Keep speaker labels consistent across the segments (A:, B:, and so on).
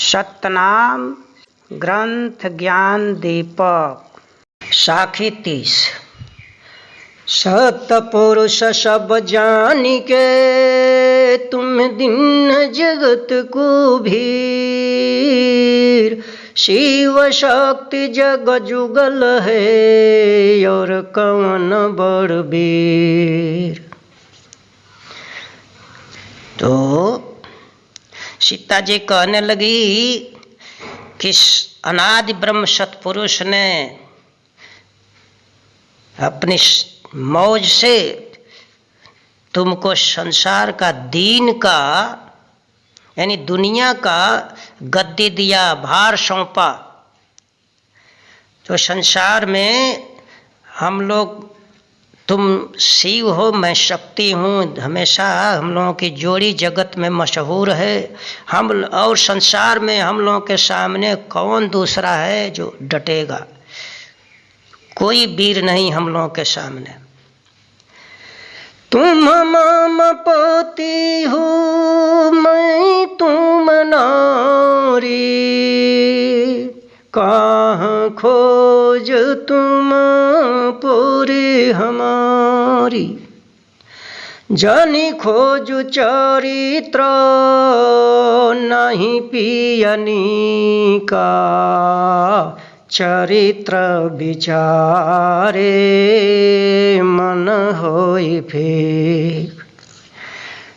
A: सतनाम ग्रंथ ज्ञान दीपक। साखी 30। सतपुरुष सब जानी के तुम दिन जगत को भीर, शिव शक्ति जग जुगल है और कौन बड़बीर। तो सीता जी कहने लगी कि अनादि ब्रह्म सतपुरुष ने अपनी मौज से तुमको संसार का दीन का यानी दुनिया का गद्दी दिया, भार सौंपा। तो संसार में हम लोग, तुम शिव हो मैं शक्ति हूँ, हमेशा हम लोगों की जोड़ी जगत में मशहूर है। हम और संसार में हम लोगों के सामने कौन दूसरा है जो डटेगा? कोई वीर नहीं हम लोगों के सामने। तुम मम पति हो मैं तुम नारी, कहाँ खोज तुम पूरी हमारी। जानी खोज चरित्र नहीं पियनी का, चरित्र विचारे मन होई फेक।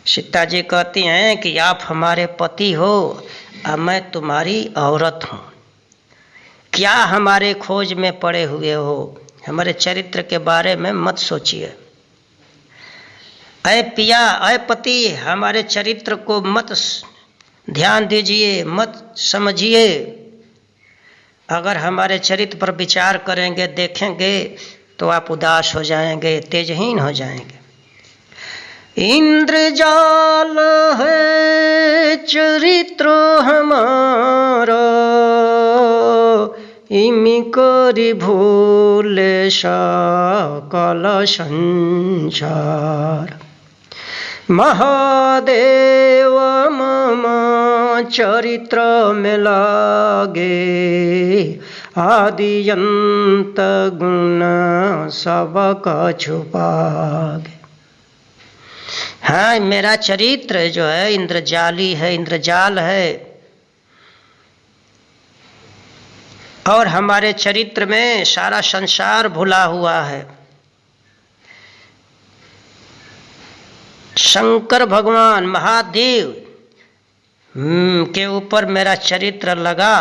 A: सीता जी कहती हैं कि आप हमारे पति हो और मैं तुम्हारी औरत हूँ। क्या हमारे खोज में पड़े हुए हो? हमारे चरित्र के बारे में मत सोचिए। अय पिया, अय पति, हमारे चरित्र को मत ध्यान दीजिए, मत समझिए। अगर हमारे चरित्र पर विचार करेंगे, देखेंगे तो आप उदास हो जाएंगे, तेजहीन हो जाएंगे। इंद्रजाल है चरित्र हमारा, इमी करी भूले सकल संसार। महादेव मम चरित्र में लागे, आदि अंत गुण सबका छुपागे। हाँ, मेरा चरित्र जो है इंद्रजाली है, इंद्रजाल है। और हमारे चरित्र में सारा संसार भुला हुआ है। शंकर भगवान महादेव के ऊपर मेरा चरित्र लगा,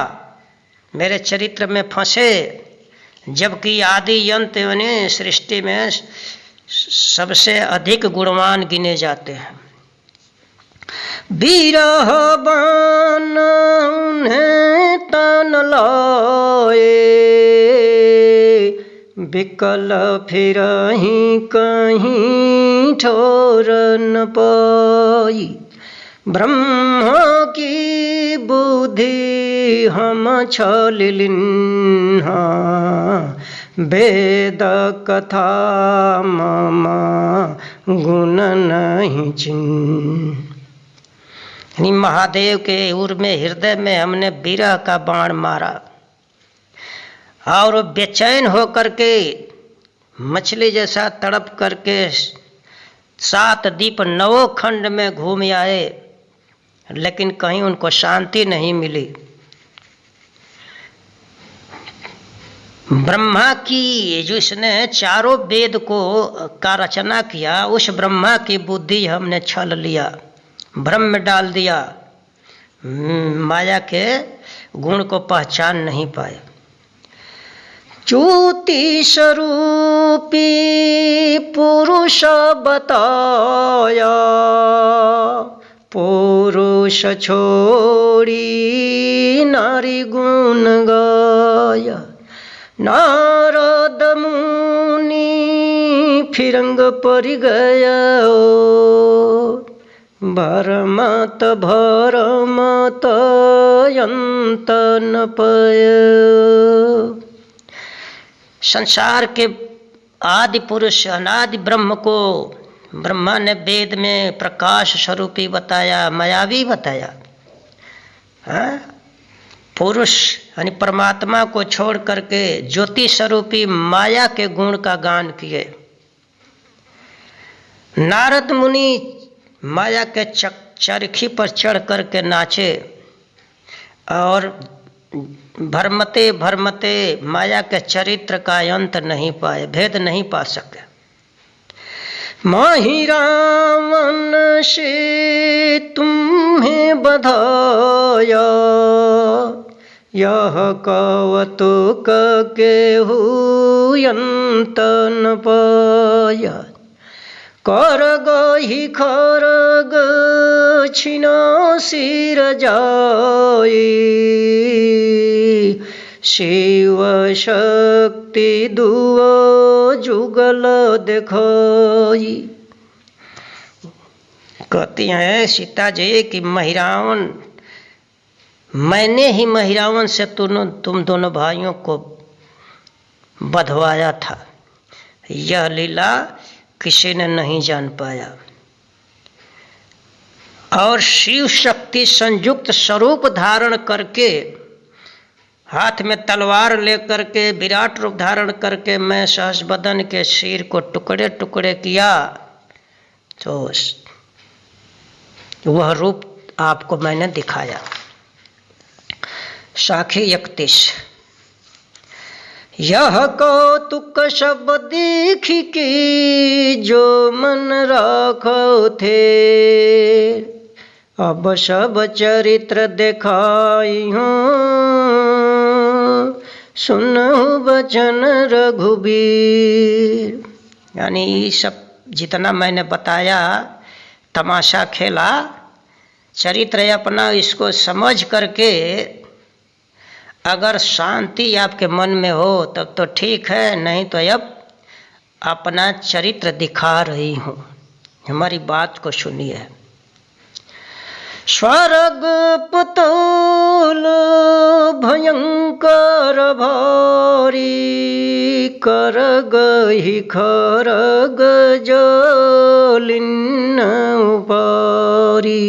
A: मेरे चरित्र में फंसे, जबकि आदि अंत यानी सृष्टि में सबसे अधिक गुणवान गिने जाते हैं। बिरह बान उन्हें तन लाए, बिकल फिरहीं कहीं ठोर न पाई। ब्रह्मा की बुद्धि हम छलिन्हा, वेद कथा मम गुण नहीं चिन्ह। यानी महादेव के उर में, हृदय में हमने विरह का बाण मारा और बेचैन होकर के मछली जैसा तड़प करके 7 द्वीप 9 खंड में घूम आए, लेकिन कहीं उनको शांति नहीं मिली। ब्रह्मा की, जिसने चारों वेद का रचना किया, उस ब्रह्मा की बुद्धि हमने छल लिया, भ्रम में डाल दिया, माया के गुण को पहचान नहीं पाए। ज्योति स्वरूपी पुरुष बताया, पुरुष छोड़ी नारी गुण गाया। नारद मुनि फिरंग पर गया, भरमत भरमत अंत न पाय। संसार के आदि पुरुष अनादि ब्रह्म को ब्रह्मा ने वेद में प्रकाश स्वरूपी बताया, मायावी बताया। पुरुष यानी परमात्मा को छोड़ करके ज्योति स्वरूपी माया के गुण का गान किए। नारद मुनि माया के चरखी पर चढ़ करके नाचे और भरमते भरमते माया के चरित्र का अंत नहीं पाए, भेद नहीं पा सके। माही रावण से तुम्हें बधाया, यह कौतुक केहू अंत न पाया। करग ही खरग छिना सिर जाई, शिव शक्ति दुआ जुगल देखई। कहती हैं सीता जी कि महिरावण, मैंने ही महिरावण से तुम दोनों भाइयों को बधवाया था। यह लीला किसी ने नहीं जान पाया। और शिव शक्ति संयुक्त स्वरूप धारण करके, हाथ में तलवार लेकर के विराट रूप धारण करके मैं सहस्रवदन के सिर को टुकड़े टुकड़े किया, तो वह रूप आपको मैंने दिखाया। साखी 31। यह कौतुक सब देख के जो मन राखो थे, अब सब चरित्र दिखाई हूँ, सुनहु बचन रघुबीर। यानी ये सब जितना मैंने बताया, तमाशा खेला, चरित्र अपना इसको समझ करके अगर शांति आपके मन में हो तब तो ठीक है, नहीं तो अब अपना चरित्र दिखा रही हूँ, हमारी बात को सुनिए। स्वर्ग पुतुल भयंकर भारी, करग ही खरग जलिन उपारी।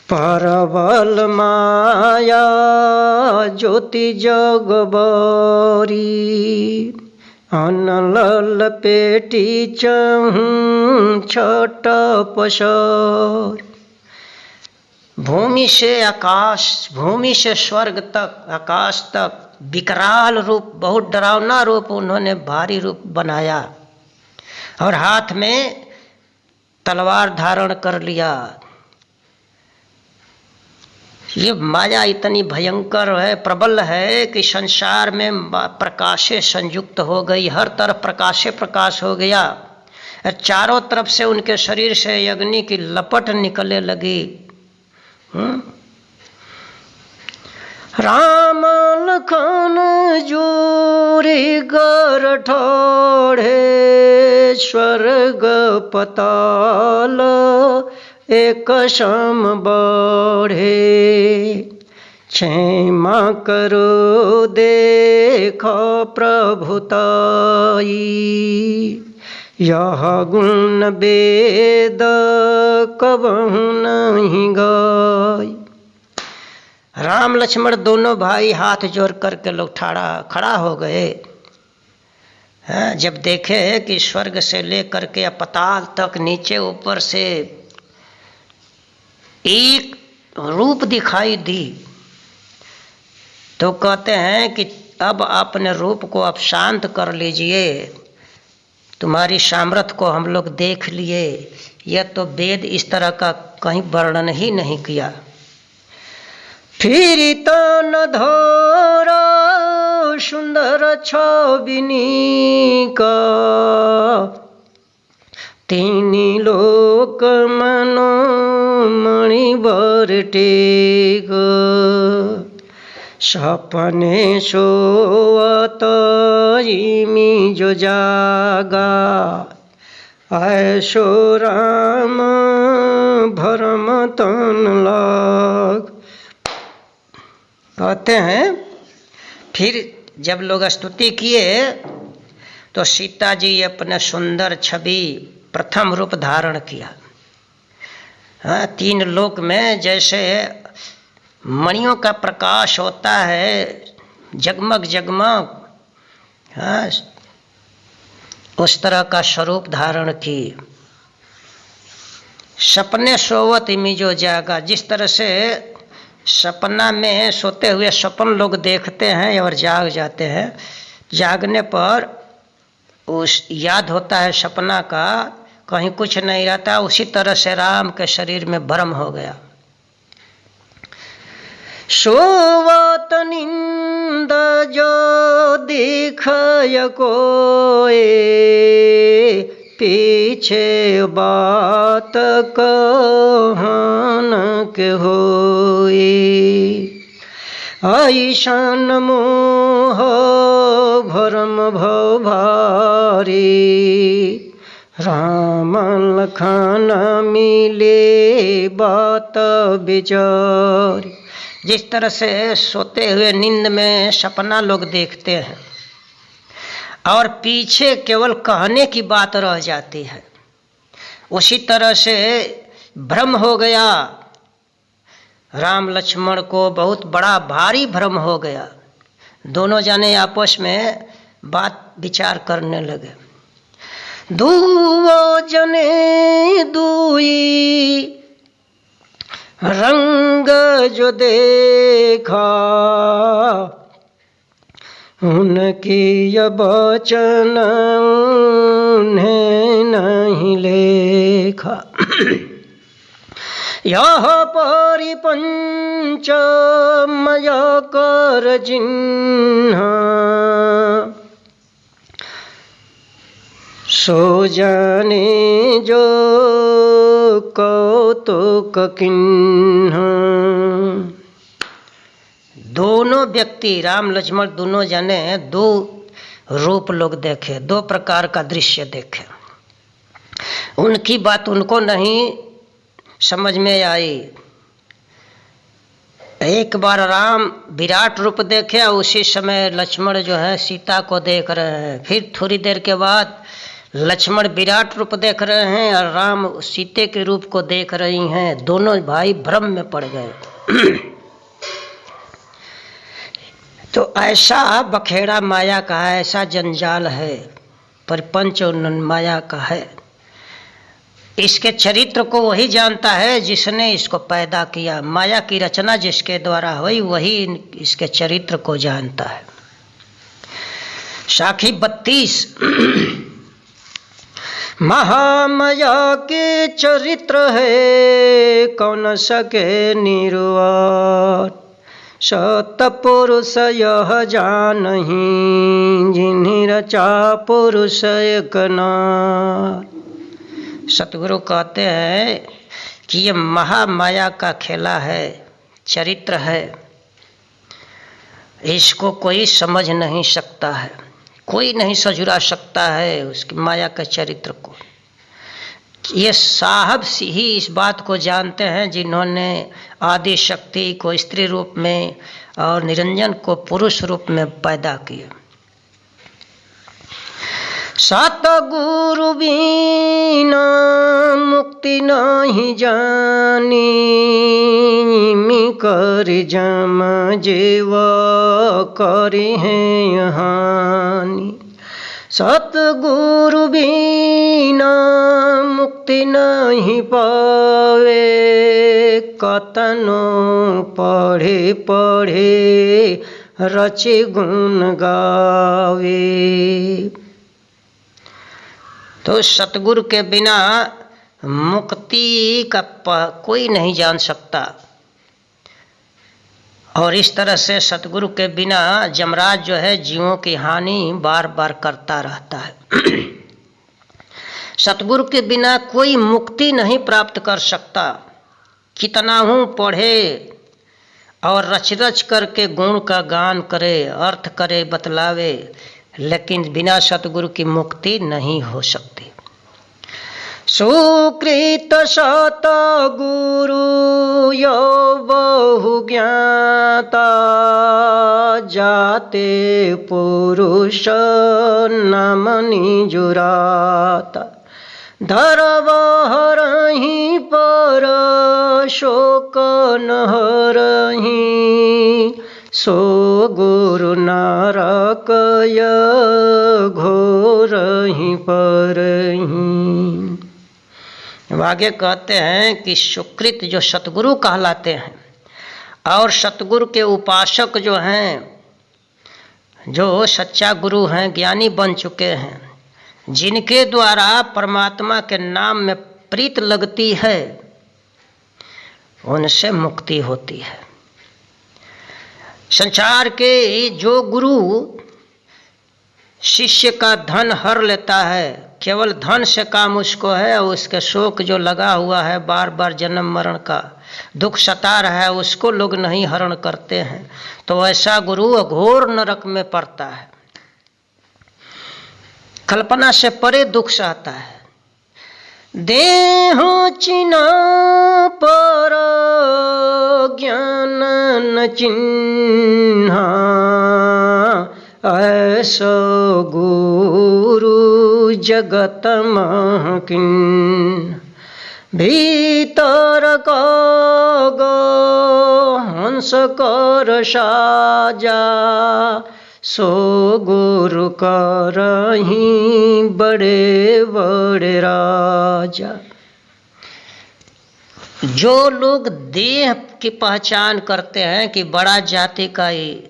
A: परबल माया ज्योति जगबरी, अनलल पेटी चहूँ छट पसर। भूमि से आकाश, भूमि से स्वर्ग तक, आकाश तक विकराल रूप, बहुत डरावना रूप उन्होंने भारी रूप बनाया और हाथ में तलवार धारण कर लिया। ये माया इतनी भयंकर है, प्रबल है कि संसार में प्रकाशे संयुक्त हो गई, हर तरफ प्रकाशे प्रकाश हो गया। चारों तरफ से उनके शरीर से अग्नि की लपट निकलने लगी। राम लखन जोरी गर ठोड़े, स्वर्ग पताल एक सम बढ़े। क्षमा करो देखो प्रभुताई, यह गुण वेद कबहु नहीं गाई। राम लक्ष्मण दोनों भाई हाथ जोड़ करके लोग खड़ा हो गए। जब देखे कि स्वर्ग से लेकर के पताल तक, नीचे ऊपर से एक रूप दिखाई दी, तो कहते हैं कि अब अपने रूप को आप शांत कर लीजिए, तुम्हारी सामर्थ्य को हम लोग देख लिए। यह तो वेद इस तरह का कहीं वर्णन ही नहीं किया। फिर तो न धोरा सुंदर छबिनी का, तीनी लोक मनो मणि बरटेग। सपने सोवत इमी जो जागा, ऐसो राम भरम तन लाग। कहते हैं फिर जब लोग स्तुति किए तो सीता जी अपने सुंदर छवि प्रथम रूप धारण किया। तीन लोक में जैसे मणियों का प्रकाश होता है, जगमग जगमग, हाँ, उस तरह का स्वरूप धारण की। सपने सोवत इमिजो जागा, जिस तरह से सपना में सोते हुए सपन लोग देखते हैं और जाग जाते हैं, जागने पर उस याद होता है सपना का, कहीं कुछ नहीं रहता। उसी तरह से राम के शरीर में भ्रम हो गया। सोवत निंद जो दिखय कोय, पीछे बात कहन के होई। ऐसन मोह भरम भव भारी, राम लखन मिले बात बिचारी। जिस तरह से सोते हुए नींद में सपना लोग देखते हैं और पीछे केवल कहने की बात रह जाती है, उसी तरह से भ्रम हो गया। राम लक्ष्मण को बहुत बड़ा भारी भ्रम हो गया। दोनों जाने आपस में बात विचार करने लगे। दुओ जने दुई रंग जो देखा, उनकी यह वचन उन्हें नहीं लेखा। यह परिपंच मय कर जिन्ह, सो जाने जो कौतुक किन्ह। दोनों व्यक्ति राम लक्ष्मण दोनों जने दो रूप लोग देखे, दो प्रकार का दृश्य देखे। उनकी बात उनको नहीं समझ में आई। एक बार राम विराट रूप देखे और उसी समय लक्ष्मण जो है सीता को देख रहे हैं। फिर थोड़ी देर के बाद लक्ष्मण विराट रूप देख रहे हैं और राम सीते के रूप को देख रही हैं। दोनों भाई भ्रम में पड़ गए। तो ऐसा बखेड़ा माया का है, ऐसा जंजाल है, प्रपंच और माया का है। इसके चरित्र को वही जानता है जिसने इसको पैदा किया। माया की रचना जिसके द्वारा हुई वही इसके चरित्र को जानता है। साखी 32। महामाया के चरित्र है कौन सके निर्वात, सतपुरुष यह जानहि जिन्हि रचा पुरुष एक नाथ। सतगुरु कहते हैं कि ये महामाया का खेला है, चरित्र है, इसको कोई समझ नहीं सकता है, कोई नहीं सजुरा सकता है उसकी माया के चरित्र को। ये साहब ही इस बात को जानते हैं जिन्होंने आदि शक्ति को स्त्री रूप में और निरंजन को पुरुष रूप में पैदा किया। सतगुरु बिना मुक्ति नहीं जानी, कर जम जीव करी है हानि। सतगुरु बिना मुक्ति नहीं पावे, कतनो पढ़े पढ़े रचे गुण गावे। तो सतगुरु के बिना मुक्ति का कोई नहीं जान सकता। और इस तरह से सतगुरु के बिना जमराज जो है जीवों की हानि बार बार करता रहता है। सतगुरु के बिना कोई मुक्ति नहीं प्राप्त कर सकता। कितना हूँ पढ़े और रच रच करके गुण का गान करे, अर्थ करे, बतलावे, लेकिन बिना सतगुरु की मुक्ति नहीं हो सकती। सुकृत सतगुरु यो बहु ज्ञाता, जाते पुरुष नाम निजुराता। धरव हरहि पर शोक न हरहि, सो गुरु नरकय घोरहि परहि। आगे कहते हैं कि सुकृत जो सतगुरु कहलाते हैं और सतगुरु के उपासक जो हैं, जो सच्चा गुरु हैं, ज्ञानी बन चुके हैं, जिनके द्वारा परमात्मा के नाम में प्रीत लगती है, उनसे मुक्ति होती है। संसार के जो गुरु शिष्य का धन हर लेता है, केवल धन से काम उसको है, और उसके शोक जो लगा हुआ है, बार बार जन्म मरण का दुख सता रहा है, उसको लोग नहीं हरण करते हैं, तो ऐसा गुरु अघोर नरक में पड़ता है, कल्पना से परे दुख सहता है। देह चिन्ह पर ज्ञान न चिन्हा, ऐसो गुरु जगत महकिन। भीतर गो हंस कर साजा, सो गुरु करहि बड़े बड़े राजा। जो लोग देह की पहचान करते हैं कि बड़ा जाति का ही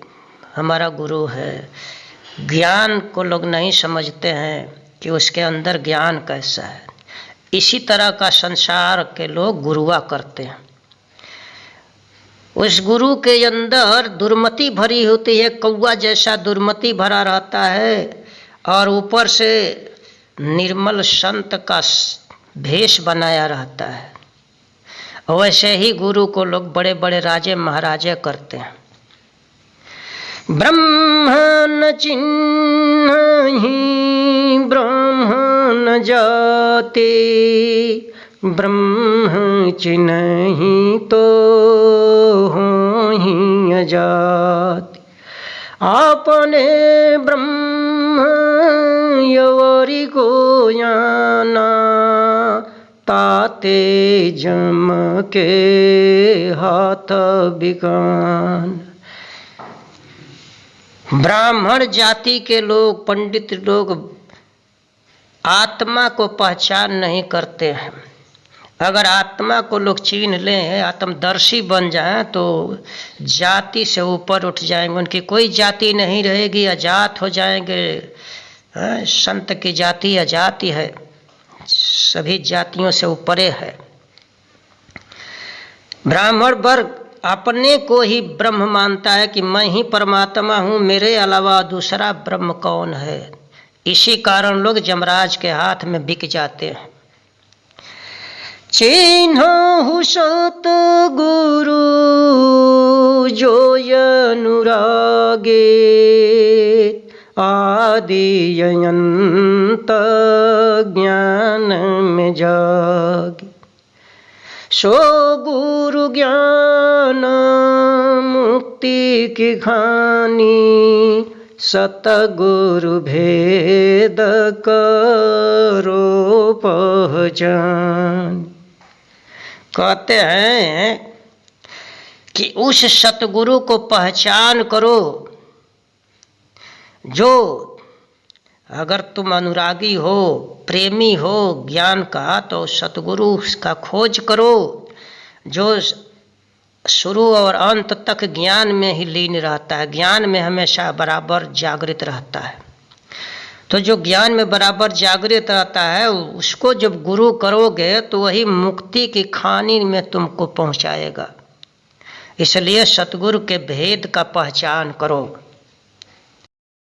A: हमारा गुरु है, ज्ञान को लोग नहीं समझते हैं कि उसके अंदर ज्ञान कैसा है, इसी तरह का संसार के लोग गुरुआ करते हैं। उस गुरु के अंदर दुर्मति भरी होती है, कौवा जैसा दुर्मति भरा रहता है, और ऊपर से निर्मल संत का भेष बनाया रहता है। वैसे ही गुरु को लोग बड़े बड़े राजे महाराजे करते हैं। ब्रह्म न चिन्हि ब्रह्म जाति, ब्रह्म चिन्हि तो होहि अजाति। आपने ब्रह्म यवरी को जाना, ताते जम के हाथ बिकान। ब्राह्मण जाति के लोग, पंडित लोग आत्मा को पहचान नहीं करते हैं। अगर आत्मा को लोग छीन लें, आत्मदर्शी बन जाएं, तो जाति से ऊपर उठ जाएंगे, उनकी कोई जाति नहीं रहेगी, अजात हो जाएंगे। संत की जाति अजाति है, सभी जातियों से ऊपरे है। ब्राह्मण वर्ग अपने को ही ब्रह्म मानता है कि मैं ही परमात्मा हूँ, मेरे अलावा दूसरा ब्रह्म कौन है। इसी कारण लोग जमराज के हाथ में बिक जाते हैं। चिन्हु सत गुरु जो अनुरागे, आदि अनंत ज्ञान में जागे। सो गुरु ज्ञान मुक्ति की खानी, सतगुरु भेद करो पहचान। कहते हैं कि उस सतगुरु को पहचान करो, जो अगर तुम अनुरागी हो, प्रेमी हो ज्ञान का, तो सतगुरु का खोज करो, जो शुरू और अंत तक ज्ञान में ही लीन रहता है, ज्ञान में हमेशा बराबर जागृत रहता है। तो जो ज्ञान में बराबर जागृत रहता है, उसको जब गुरु करोगे तो वही मुक्ति की खानी में तुमको पहुंचाएगा। इसलिए सतगुरु के भेद का पहचान करो।